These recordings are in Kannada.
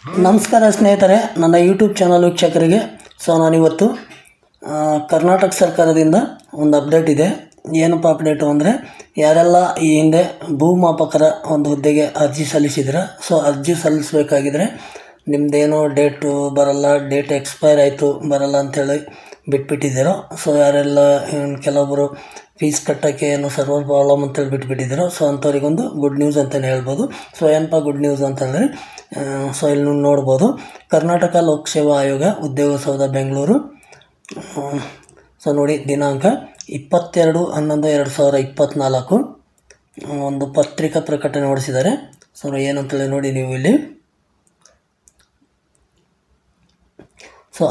ನಮಸ್ಕಾರ ಸ್ನೇಹಿತರೆ, ನನ್ನ ಯೂಟ್ಯೂಬ್ ಚಾನಲ್ ವೀಕ್ಷಕರಿಗೆ. ನಾನಿವತ್ತು ಕರ್ನಾಟಕ ಸರ್ಕಾರದಿಂದ ಒಂದು ಅಪ್ಡೇಟ್ ಇದೆ. ಏನಪ್ಪ ಅಪ್ಡೇಟು ಅಂದರೆ, ಯಾರೆಲ್ಲ ಈ ಹಿಂದೆ ಭೂಮಾಪಕರ ಒಂದು ಹುದ್ದೆಗೆ ಅರ್ಜಿ ಸಲ್ಲಿಸಿದ್ರೆ, ಅರ್ಜಿ ಸಲ್ಲಿಸಬೇಕಾಗಿದ್ರೆ ನಿಮ್ಮದೇನೋ ಡೇಟು ಬರಲ್ಲ, ಡೇಟ್ ಎಕ್ಸ್ಪೈರ್ ಆಯಿತು ಬರಲ್ಲ ಅಂಥೇಳಿ ಬಿಟ್ಬಿಟ್ಟಿದ್ದೀರೋ. ಯಾರೆಲ್ಲ ಕೆಲವೊಬ್ಬರು ಫೀಸ್ ಕಟ್ಟೋಕ್ಕೆ ಏನೋ ಸರ್ವರ್ ಪ್ರಾಬ್ಲಮ್ ಅಂತೇಳಿ ಬಿಟ್ಬಿಟ್ಟಿದ್ದೀರೋ, ಅಂಥವ್ರಿಗೊಂದು ಗುಡ್ ನ್ಯೂಸ್ ಅಂತಲೇ ಹೇಳ್ಬೋದು. ಏನಪ್ಪ ಗುಡ್ ನ್ಯೂಸ್ ಅಂತಂದರೆ, ಇಲ್ಲಿ ನೋಡ್ಬೋದು, ಕರ್ನಾಟಕ ಲೋಕಸೇವಾ ಆಯೋಗ ಉದ್ಯೋಗ ಬೆಂಗಳೂರು. ನೋಡಿ, ದಿನಾಂಕ 22/11/2024 ಒಂದು ಪತ್ರಿಕಾ ಪ್ರಕಟಣೆ ಹೊರಡಿಸಿದ್ದಾರೆ. ಏನಂತೇಳಿ ನೋಡಿ ನೀವು ಇಲ್ಲಿ.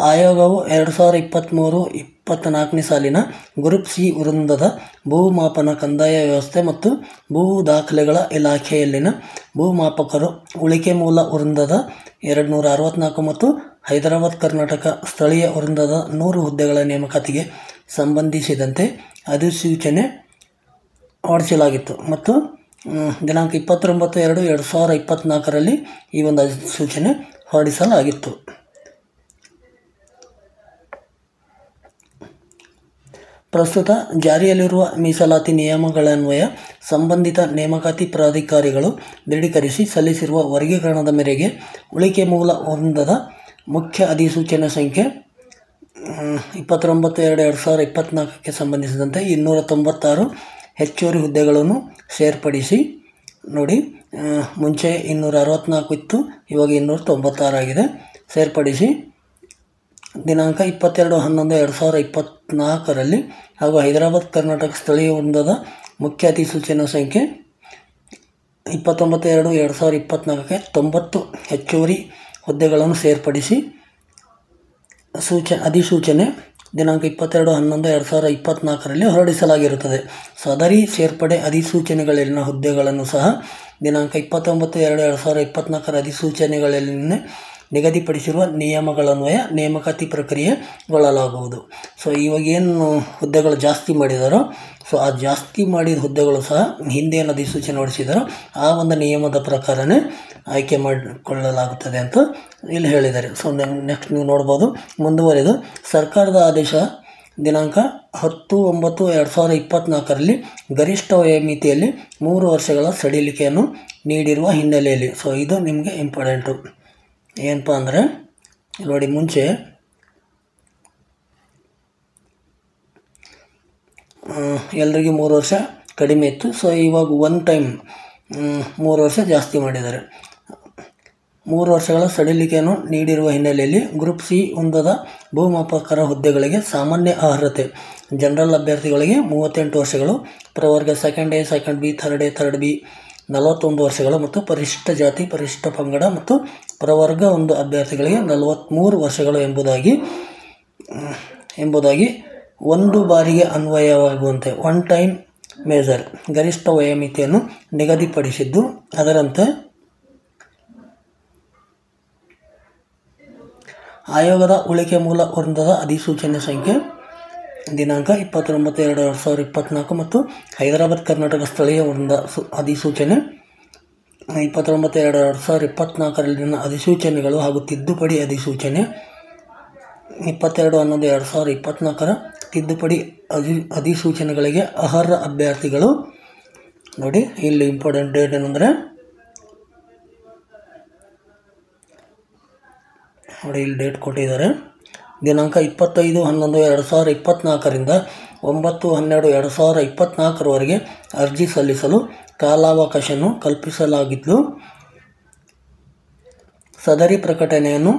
ಆಯೋಗವು 2023-24 ಸಾಲಿನ ಗ್ರೂಪ್ ಸಿ ವೃಂದದ ಭೂಮಾಪನ, ಕಂದಾಯ ವ್ಯವಸ್ಥೆ ಮತ್ತು ಭೂ ದಾಖಲೆಗಳ ಇಲಾಖೆಯಲ್ಲಿನ ಭೂಮಾಪಕರು ಉಳಿಕೆ ಮೂಲ ವೃಂದದ 264 ಮತ್ತು ಹೈದರಾಬಾದ್ ಕರ್ನಾಟಕ ಸ್ಥಳೀಯ ವೃಂದದ 100 ಹುದ್ದೆಗಳ ನೇಮಕಾತಿಗೆ ಸಂಬಂಧಿಸಿದಂತೆ ಅಧಿಸೂಚನೆ ಹೊರಡಿಸಲಾಗಿತ್ತು ಮತ್ತು ದಿನಾಂಕ 29/2/2024 ಈ ಒಂದು ಅಧಿಸೂಚನೆ ಹೊರಡಿಸಲಾಗಿತ್ತು. ಪ್ರಸ್ತುತ ಜಾರಿಯಲ್ಲಿರುವ ಮೀಸಲಾತಿ ನಿಯಮಗಳನ್ವಯ ಸಂಬಂಧಿತ ನೇಮಕಾತಿ ಪ್ರಾಧಿಕಾರಿಗಳು ದೃಢೀಕರಿಸಿ ಸಲ್ಲಿಸಿರುವ ವರ್ಗೀಕರಣದ ಮೇರೆಗೆ ಉಳಿಕೆ ಮೂಲ ವೃಂದದ ಮುಖ್ಯ ಅಧಿಸೂಚನೆ ಸಂಖ್ಯೆ 29/2/2024 ಸಂಬಂಧಿಸಿದಂತೆ 296 ಹೆಚ್ಚುವರಿ ಹುದ್ದೆಗಳನ್ನು ಸೇರ್ಪಡಿಸಿ. ನೋಡಿ, ಮುಂಚೆ 264 ಇತ್ತು, ಇವಾಗ 296 ಆಗಿದೆ. ಸೇರ್ಪಡಿಸಿ ದಿನಾಂಕ 22/11/2024 ಹಾಗೂ ಹೈದರಾಬಾದ್ ಕರ್ನಾಟಕ ಸ್ಥಳೀಯ ವೃಂದದ ಮುಖ್ಯ ಅಧಿಸೂಚನೆ ಸಂಖ್ಯೆ 29/2/2024 90 ಹೆಚ್ಚುವರಿ ಹುದ್ದೆಗಳನ್ನು ಸೇರ್ಪಡಿಸಿ ಅಧಿಸೂಚನೆ ದಿನಾಂಕ 22/11/2024 ಹೊರಡಿಸಲಾಗಿರುತ್ತದೆ. ಸದರಿ ಸೇರ್ಪಡೆ ಅಧಿಸೂಚನೆಗಳಲ್ಲಿನ ಹುದ್ದೆಗಳನ್ನು ಸಹ ದಿನಾಂಕ 29/2/2024 ಅಧಿಸೂಚನೆಗಳಲ್ಲಿ ನಿಗದಿಪಡಿಸಿರುವ ನಿಯಮಗಳನ್ವಯ ನೇಮಕಾತಿ ಪ್ರಕ್ರಿಯೆಗೊಳ್ಳಲಾಗುವುದು. ಇವಾಗ ಏನು ಹುದ್ದೆಗಳು ಜಾಸ್ತಿ ಮಾಡಿದಾರೋ, ಆ ಜಾಸ್ತಿ ಮಾಡಿದ ಹುದ್ದೆಗಳು ಸಹ ಹಿಂದೇನು ಅಧಿಸೂಚನೆ ಹೊರಡಿಸಿದಾರೋ ಆ ಒಂದು ನಿಯಮದ ಪ್ರಕಾರನೇ ಆಯ್ಕೆ ಮಾಡಿಕೊಳ್ಳಲಾಗುತ್ತದೆ ಅಂತ ಇಲ್ಲಿ ಹೇಳಿದ್ದಾರೆ. ನೆಕ್ಸ್ಟ್ ನೀವು ನೋಡ್ಬೋದು, ಮುಂದುವರೆದು ಸರ್ಕಾರದ ಆದೇಶ ದಿನಾಂಕ 10/9/2024 ಗರಿಷ್ಠ ವಯೋಮಿತಿಯಲ್ಲಿ 3 ವರ್ಷಗಳ ಸಡಿಲಿಕೆಯನ್ನು ನೀಡಿರುವ ಹಿನ್ನೆಲೆಯಲ್ಲಿ ಇದು ನಿಮಗೆ ಇಂಪಾರ್ಟೆಂಟು. ಏನಪ್ಪ ಅಂದರೆ, ನೋಡಿ, ಮುಂಚೆ ಎಲ್ರಿಗೂ 3 ವರ್ಷ ಕಡಿಮೆ ಇತ್ತು. ಇವಾಗ ಒನ್ ಟೈಮ್ 3 ವರ್ಷ ಜಾಸ್ತಿ ಮಾಡಿದ್ದಾರೆ. 3 ವರ್ಷಗಳ ಸಡಿಲಿಕೆಯನ್ನು ನೀಡಿರುವ ಹಿನ್ನೆಲೆಯಲ್ಲಿ ಗ್ರೂಪ್ ಸಿ ವೃಂದದ ಭೂಮಾಪಕರ ಹುದ್ದೆಗಳಿಗೆ ಸಾಮಾನ್ಯ ಅರ್ಹತೆ: ಜನರಲ್ ಅಭ್ಯರ್ಥಿಗಳಿಗೆ 38 ವರ್ಷಗಳು, ಪ್ರವರ್ಗ second A, second B, third A, third B 41 ವರ್ಷಗಳು ಮತ್ತು ಪರಿಶಿಷ್ಟ ಜಾತಿ, ಪರಿಶಿಷ್ಟ ಪಂಗಡ ಮತ್ತು ಪ್ರವರ್ಗ 1 ಅಭ್ಯರ್ಥಿಗಳಿಗೆ 43 ವರ್ಷಗಳು ಎಂಬುದಾಗಿ ಒಂದು ಬಾರಿಗೆ ಅನ್ವಯವಾಗುವಂತೆ ಒನ್ ಟೈಮ್ ಮೇಜರ್ ಗರಿಷ್ಠ ವಯೋಮಿತಿಯನ್ನು ನಿಗದಿಪಡಿಸಿದ್ದು. ಅದರಂತೆ ಆಯೋಗದ ಉಳಿಕೆ ಮೂಲ ವೃಂದದ ಅಧಿಸೂಚನೆ ಸಂಖ್ಯೆ ದಿನಾಂಕ 29/2/2024 ಮತ್ತು ಹೈದರಾಬಾದ್ ಕರ್ನಾಟಕ ಸ್ಥಳೀಯ ವೃಂದ ಅಧಿಸೂಚನೆ 29/2/2024 ಅಧಿಸೂಚನೆಗಳು ಹಾಗೂ ತಿದ್ದುಪಡಿ ಅಧಿಸೂಚನೆ 22/11/2024 ತಿದ್ದುಪಡಿ ಅಧಿಸೂಚನೆಗಳಿಗೆ ಅರ್ಹ ಅಭ್ಯರ್ಥಿಗಳು. ನೋಡಿ, ಇಲ್ಲಿ ಇಂಪಾರ್ಟೆಂಟ್ ಡೇಟ್ ಏನಂದರೆ, ನೋಡಿ ಇಲ್ಲಿ ಡೇಟ್ ಕೊಟ್ಟಿದ್ದಾರೆ. ದಿನಾಂಕ 25/11/2024 9/12/2024 ಅರ್ಜಿ ಸಲ್ಲಿಸಲು ಕಾಲಾವಕಾಶವನ್ನು ಕಲ್ಪಿಸಲಾಗಿದ್ದು, ಸದರಿ ಪ್ರಕಟಣೆಯನ್ನು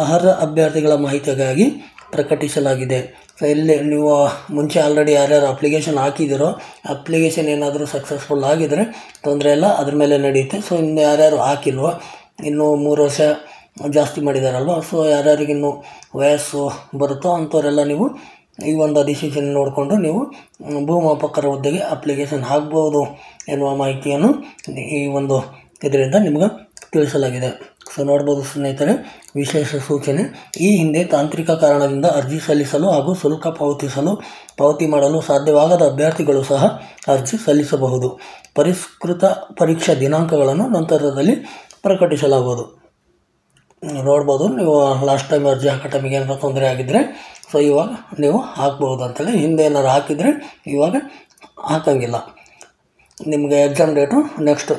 ಅರ್ಹ ಅಭ್ಯರ್ಥಿಗಳ ಮಾಹಿತಿಗಾಗಿ ಪ್ರಕಟಿಸಲಾಗಿದೆ. ಇಲ್ಲಿ ನೀವು ಮುಂಚೆ ಆಲ್ರೆಡಿ ಯಾರ್ಯಾರು ಅಪ್ಲಿಕೇಶನ್ ಹಾಕಿದಿರೋ, ಅಪ್ಲಿಕೇಶನ್ ಏನಾದರೂ ಸಕ್ಸಸ್ಫುಲ್ ಆಗಿದರೆ ತೊಂದರೆ ಇಲ್ಲ, ಅದ್ರ ಮೇಲೆ ನಡೆಯುತ್ತೆ. ಇನ್ನು ಯಾರ್ಯಾರು ಹಾಕಿಲ್ವೋ, ಇನ್ನೂ 3 ವರ್ಷ ಜಾಸ್ತಿ ಮಾಡಿದಾರಲ್ವ, ಯಾರ್ಯಾರಿಗಿನ್ನೂ ವಯಸ್ಸು ಬರುತ್ತೋ ಅಂಥವರೆಲ್ಲ ನೀವು ಈ ಒಂದು ಅಧಿಸೂಚನೆ ನೋಡಿಕೊಂಡು ನೀವು ಭೂಮಾಪಕರ ಹುದ್ದೆಗೆ ಅಪ್ಲಿಕೇಶನ್ ಹಾಕ್ಬೋದು ಎನ್ನುವ ಮಾಹಿತಿಯನ್ನು ಈ ಒಂದು ಇದರಿಂದ ನಿಮ್ಗೆ ತಿಳಿಸಲಾಗಿದೆ. ನೋಡ್ಬೋದು ಸ್ನೇಹಿತರೆ, ವಿಶೇಷ ಸೂಚನೆ: ಈ ಹಿಂದೆ ತಾಂತ್ರಿಕ ಕಾರಣದಿಂದ ಅರ್ಜಿ ಸಲ್ಲಿಸಲು ಹಾಗೂ ಶುಲ್ಕ ಪಾವತಿ ಮಾಡಲು ಸಾಧ್ಯವಾಗದ ಅಭ್ಯರ್ಥಿಗಳು ಸಹ ಅರ್ಜಿ ಸಲ್ಲಿಸಬಹುದು. ಪರಿಷ್ಕೃತ ಪರೀಕ್ಷಾ ದಿನಾಂಕಗಳನ್ನು ನಂತರದಲ್ಲಿ ಪ್ರಕಟಿಸಲಾಗುವುದು. ನೋಡ್ಬೋದು. ನೀವು ಲಾಸ್ಟ್ ಟೈಮ್ ಅರ್ಜಿ ಹಾಕೋ ಟೈಮಿಗೆ ಏನಾರು ತೊಂದರೆ ಆಗಿದ್ದರೆ ಸೊ ಇವಾಗ ನೀವು ಹಾಕ್ಬೋದು ಅಂತೇಳಿ. ಹಿಂದೆ ಏನಾರು ಹಾಕಿದರೆ ಇವಾಗ ಹಾಕೋಂಗಿಲ್ಲ. ನಿಮಗೆ ಎಕ್ಸಾಮ್ ಡೇಟು ನೆಕ್ಸ್ಟ್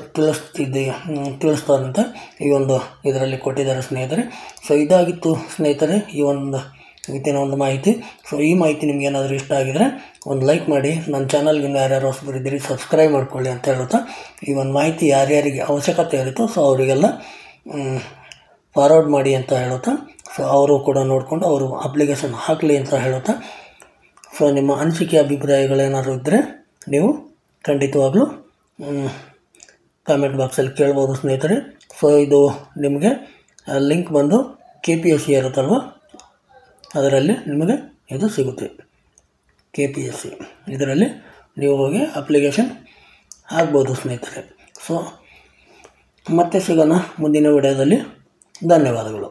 ತಿಳಿಸ್ತಾರಂತೆ ಈ ಒಂದು ಇದರಲ್ಲಿ ಕೊಟ್ಟಿದ್ದಾರೆ ಸ್ನೇಹಿತರೆ. ಸೊ ಇದಾಗಿತ್ತು ಸ್ನೇಹಿತರೆ ಇವತ್ತಿನ ಒಂದು ಮಾಹಿತಿ. ಸೊ ಈ ಮಾಹಿತಿ ನಿಮ್ಗೆ ಏನಾದರೂ ಇಷ್ಟ ಆಗಿದರೆ ಒಂದು ಲೈಕ್ ಮಾಡಿ, ನನ್ನ ಚಾನಲ್ಗೆ ಯಾರ್ಯಾರು ಹೊಸಬರು ಇದ್ದೀರಿ ಸಬ್ಸ್ಕ್ರೈಬ್ ಮಾಡ್ಕೊಳ್ಳಿ ಅಂತ ಹೇಳುತ್ತಾ, ಈ ಒಂದು ಮಾಹಿತಿ ಯಾರ್ಯಾರಿಗೆ ಅವಶ್ಯಕತೆ ಇರುತ್ತೋ ಸೊ ಅವರಿಗೆಲ್ಲ ಫಾರ್ವರ್ಡ್ ಮಾಡಿ ಅಂತ ಹೇಳುತ್ತಾ, ಸೊ ಅವರು ಕೂಡ ನೋಡಿಕೊಂಡು ಅವರು ಅಪ್ಲಿಕೇಶನ್ ಹಾಕಲಿ ಅಂತ ಹೇಳುತ್ತಾ, ಸೊ ನಿಮ್ಮ ಅನಿಸಿಕೆ ಅಭಿಪ್ರಾಯಗಳೇನಾದ್ರು ಇದ್ದರೆ ನೀವು ಖಂಡಿತವಾಗ್ಲೂ ಕಾಮೆಂಟ್ ಬಾಕ್ಸಲ್ಲಿ ಕೇಳ್ಬೋದು ಸ್ನೇಹಿತರೆ. ಸೊ ಇದು ನಿಮಗೆ ಲಿಂಕ್ ಬಂದು KPSC ಇರುತ್ತಲ್ವ, ಅದರಲ್ಲಿ ನಿಮಗೆ ಇದು ಸಿಗುತ್ತೆ. KPSC ಇದರಲ್ಲಿ ನೀವು ಹೋಗಿ ಅಪ್ಲಿಕೇಶನ್ ಹಾಕ್ಬೋದು ಸ್ನೇಹಿತರೆ. ಸೊ ಮತ್ತೆ ಸಿಗೋಣ ಮುಂದಿನ ವಿಡಿಯೋದಲ್ಲಿ. ಧನ್ಯವಾದಗಳು.